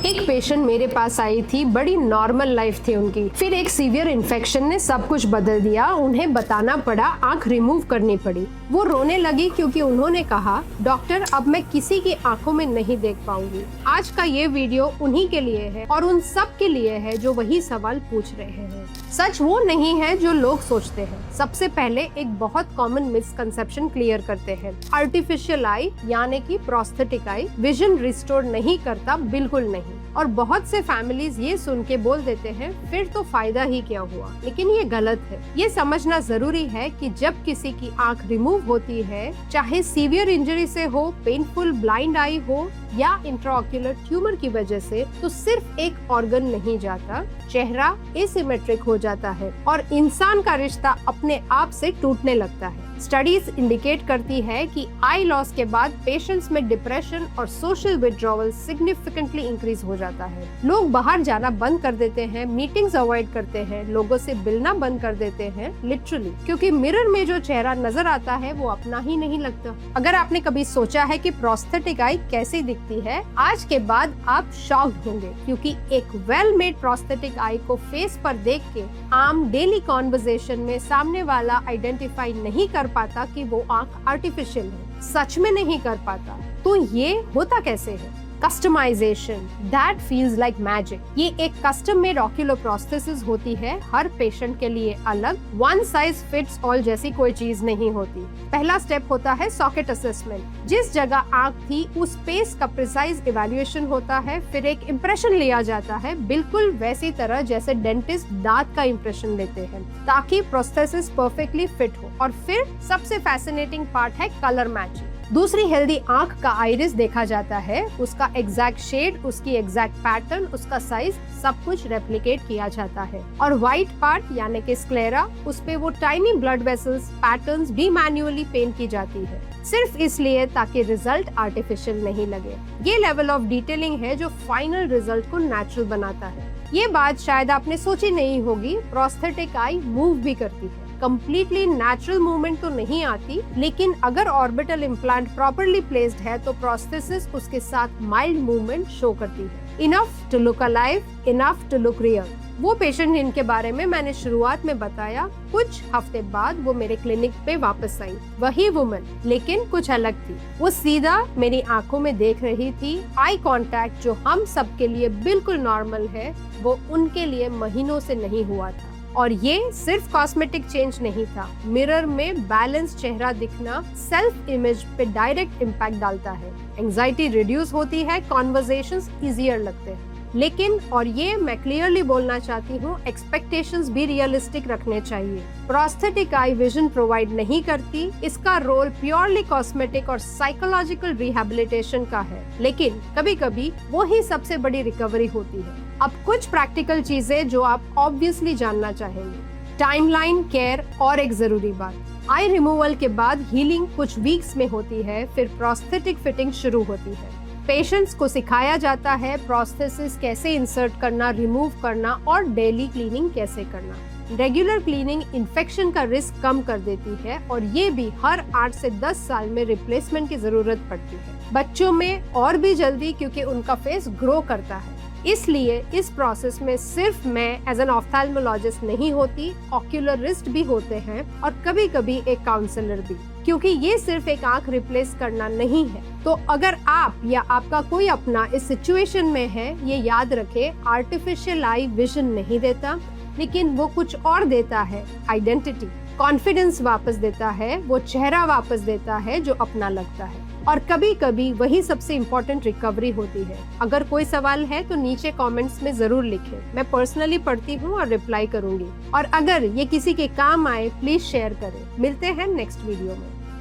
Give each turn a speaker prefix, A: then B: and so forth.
A: एक पेशेंट मेरे पास आई थी, बड़ी नॉर्मल लाइफ थी उनकी। फिर एक सीवियर इन्फेक्शन ने सब कुछ बदल दिया। उन्हें बताना पड़ा, आंख रिमूव करनी पड़ी। वो रोने लगी क्योंकि उन्होंने कहा, डॉक्टर अब मैं किसी की आंखों में नहीं देख पाऊंगी। आज का ये वीडियो उन्हीं के लिए है और उन सब के लिए है जो वही सवाल पूछ रहे हैं। सच वो नहीं है जो लोग सोचते हैं। सबसे पहले एक बहुत कॉमन मिसकंसेप्शन क्लियर करते हैं। आर्टिफिशियल आई यानी कि प्रोस्थेटिक आई विजन रिस्टोर नहीं करता, बिल्कुल नहीं। और बहुत से फैमिलीज ये सुन के बोल देते हैं, फिर तो फायदा ही क्या हुआ। लेकिन ये गलत है। ये समझना जरूरी है कि जब किसी की आंख रिमूव होती है, चाहे सीवियर इंजरी से हो, पेनफुल ब्लाइंड आई हो या इंट्राऑक्यूलर ट्यूमर की वजह से, तो सिर्फ एक ऑर्गन नहीं जाता, चेहरा एसिमेट्रिक हो जाता है और इंसान का रिश्ता अपने आप से टूटने लगता है। स्टडीज इंडिकेट करती है कि आई लॉस के बाद पेशेंट्स में डिप्रेशन और सोशल विथड्रॉवल सिग्निफिकेंटली इंक्रीज हो जाता है। लोग बाहर जाना बंद कर देते हैं, मीटिंग्स अवॉइड करते हैं, लोगों से मिलना बंद कर देते हैं, लिटरली, क्योंकि मिरर में जो चेहरा नजर आता है वो अपना ही नहीं लगता। अगर आपने कभी सोचा है कि प्रोस्थेटिक आई कैसी दिखती है, आज के बाद आप शॉक्ड होंगे, क्योंकि एक वेल मेड प्रोस्थेटिक आई को फेस पर देख के आम डेली कॉन्वर्सेशन में सामने वाला आइडेंटिफाई नहीं कर पाता कि वो आंख आर्टिफिशियल है, सच में नहीं कर पाता। तो ये होता कैसे है? Customization, that feels like magic. ये एक कस्टम मेड ऑक्यूलर प्रोस्थेसिस होती है, हर पेशेंट के लिए अलग, वन साइज फिट्स ऑल जैसी कोई चीज नहीं होती। पहला स्टेप होता है सॉकेट असेसमेंट। जिस जगह आंख थी उस स्पेस का प्रिसाइज इवैल्यूएशन होता है। फिर एक इम्प्रेशन लिया जाता है, बिल्कुल वैसी तरह जैसे डेंटिस्ट दांत का इम्प्रेशन लेते हैं, ताकि प्रोस्थेसिस परफेक्टली फिट हो। और फिर सबसे फैसिनेटिंग पार्ट है कलर मैचिंग। दूसरी हेल्दी आंख का आइरिस देखा जाता है, उसका एग्जैक्ट शेड, उसकी एग्जैक्ट पैटर्न, उसका साइज, सब कुछ रेप्लिकेट किया जाता है। और व्हाइट पार्ट यानी कि स्क्लेरा, उस पे वो टाइनी ब्लड वेसल्स पैटर्न्स भी मैन्युअली पेंट की जाती है, सिर्फ इसलिए ताकि रिजल्ट आर्टिफिशियल नहीं लगे। ये लेवल ऑफ डिटेलिंग है जो फाइनल रिजल्ट को नेचुरल बनाता है। ये बात शायद आपने सोची नहीं होगी, प्रोस्थेटिक आई मूव भी करती है। कंप्लीटली नेचुरल मूवमेंट तो नहीं आती, लेकिन अगर ऑर्बिटल इम्प्लांट प्रॉपर्ली प्लेस्ड है तो प्रोस्थेसिस उसके साथ माइल्ड मूवमेंट शो करती है। Enough to look alive, enough to look real. वो पेशेंट जिनके बारे में मैंने शुरुआत में बताया, कुछ हफ्ते बाद वो मेरे क्लिनिक पे वापस आई। वही वुमन, लेकिन कुछ अलग थी। वो सीधा मेरी आंखों में देख रही थी। आई कांटेक्ट जो हम सब के लिए बिल्कुल नॉर्मल है, वो उनके लिए महीनों से नहीं हुआ था। और ये सिर्फ कॉस्मेटिक चेंज नहीं था, मिरर में बैलेंस चेहरा दिखना सेल्फ इमेज पे डायरेक्ट इम्पैक्ट डालता है। एंजाइटी रिड्यूस होती है, कॉन्वर्सेशंस इजियर लगते हैं। लेकिन, और ये मैं क्लियरली बोलना चाहती हूँ, एक्सपेक्टेशंस भी रियलिस्टिक रखने चाहिए। प्रोस्थेटिक आई विजन प्रोवाइड नहीं करती, इसका रोल प्योरली कॉस्मेटिक और साइकोलॉजिकल रिहैबिलिटेशन का है। लेकिन कभी कभी वो ही सबसे बड़ी रिकवरी होती है। अब कुछ प्रैक्टिकल चीजें जो आप ऑब्वियसली जानना चाहेंगे। टाइमलाइन, केयर और एक जरूरी बात, आई रिमूवल के बाद हीलिंग कुछ वीक्स में होती है, फिर प्रोस्थेटिक फिटिंग शुरू होती है। पेशेंट्स को सिखाया जाता है प्रोस्थेसिस कैसे इंसर्ट करना, रिमूव करना और डेली क्लीनिंग कैसे करना। रेगुलर क्लीनिंग इन्फेक्शन का रिस्क कम कर देती है और ये भी हर 8 से 10 साल में रिप्लेसमेंट की जरूरत पड़ती है। बच्चों में और भी जल्दी, क्योंकि उनका फेस ग्रो करता है। इसलिए इस प्रोसेस में सिर्फ मैं एज एन ऑफ्थेल्मोलॉजिस्ट नहीं होती, ऑक्यूलरिस्ट भी होते हैं और कभी कभी एक काउंसलर भी, क्योंकि ये सिर्फ एक आंख रिप्लेस करना नहीं है। तो अगर आप या आपका कोई अपना इस सिचुएशन में है, ये याद रखे, आर्टिफिशियल आई विजन नहीं देता, लेकिन वो कुछ और देता है। आइडेंटिटी, कॉन्फिडेंस वापस देता है, वो चेहरा वापस देता है जो अपना लगता है। और कभी कभी वही सबसे इम्पोर्टेंट रिकवरी होती है। अगर कोई सवाल है तो नीचे कमेंट्स में जरूर लिखें, मैं पर्सनली पढ़ती हूँ और रिप्लाई करूंगी। और अगर ये किसी के काम आए, प्लीज शेयर करें। मिलते हैं नेक्स्ट वीडियो में।